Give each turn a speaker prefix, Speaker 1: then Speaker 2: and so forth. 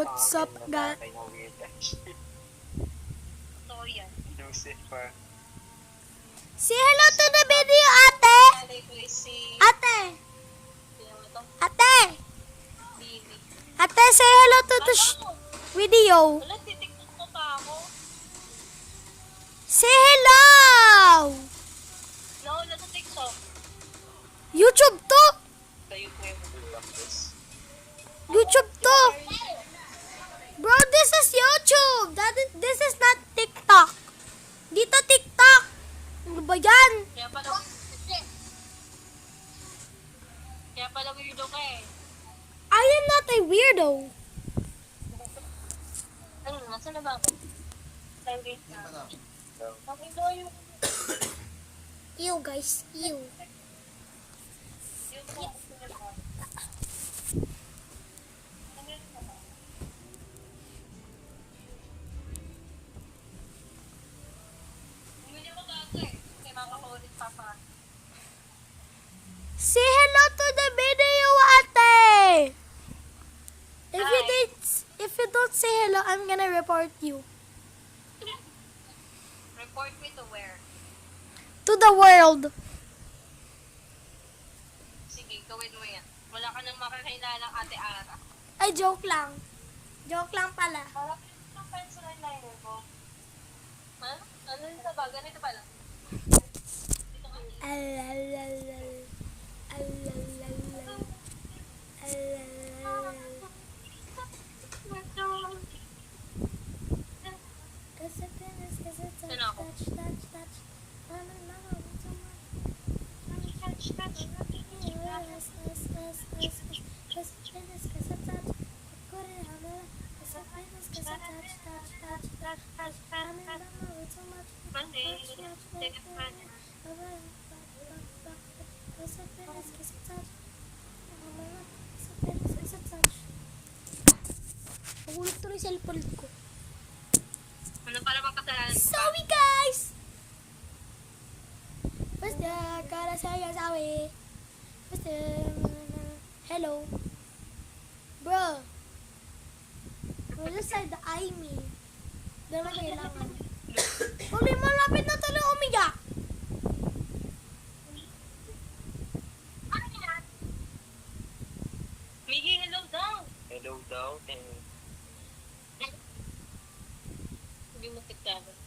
Speaker 1: What's up, guys?
Speaker 2: Totoo yan.
Speaker 3: Lucifer.
Speaker 1: Say hello to the video, ate!
Speaker 2: Alay ko si...
Speaker 1: Ate!
Speaker 2: Sino mo to?
Speaker 1: Ate!
Speaker 2: Bibi.
Speaker 1: Ate, say hello to the video.
Speaker 2: Wala, titiktok ko pa ako.
Speaker 1: Say hello!
Speaker 2: Nawala sa TikTok.
Speaker 1: YouTube to!
Speaker 3: Tayo ko yung mag-practice.
Speaker 1: YouTube to! Bro, this is YouTube! This is not TikTok! Dito TikTok! Ano ba yan?
Speaker 2: Kaya pala weirdo ka eh.
Speaker 1: I am not a weirdo.
Speaker 2: Ano, nasa na ba ako? Okay do yung...
Speaker 1: Ew, guys. Ew.
Speaker 2: Bumili ko bago eh. Kaya makakaulit pa pa.
Speaker 1: Say hello to the video, ate! If you don't say hello, I'm gonna report you.
Speaker 2: Report me to where?
Speaker 1: To the world.
Speaker 2: Sige, gawin mo yan. Wala ka nang makakailalang ate Ara.
Speaker 1: Ay, joke lang. Joke lang pala.
Speaker 2: Parang yung pencil eyeliner ko. Ha? Ano yung taba? Ganito pala. Dito ka.
Speaker 1: Alalalal. Alalalal. Alalalal. Kasi penis, kasi touch,
Speaker 2: Saan ako?
Speaker 1: touch. Mama, what's so much? Kasi penis, kasi touch. Kukuri, hala. Kasi penis, kasi touch. Mama, what's so much?
Speaker 2: Mandi. Take it back.
Speaker 1: Kasi penis, kasi touch. Mama, kasi penis, kasi touch. Nahulog tuloy sa cellphone ko.
Speaker 2: Ano para bang kasalanan ko?
Speaker 1: Sorry, guys! Basta, kara saya sawi. Basta, hello. Bro. Wala sa the eye me. Dala kailangan. Uli mo, lapit na tuloy umiyak.
Speaker 2: Miggy, hello daw.
Speaker 3: Hello daw. And
Speaker 2: Hindi mo tiktaban.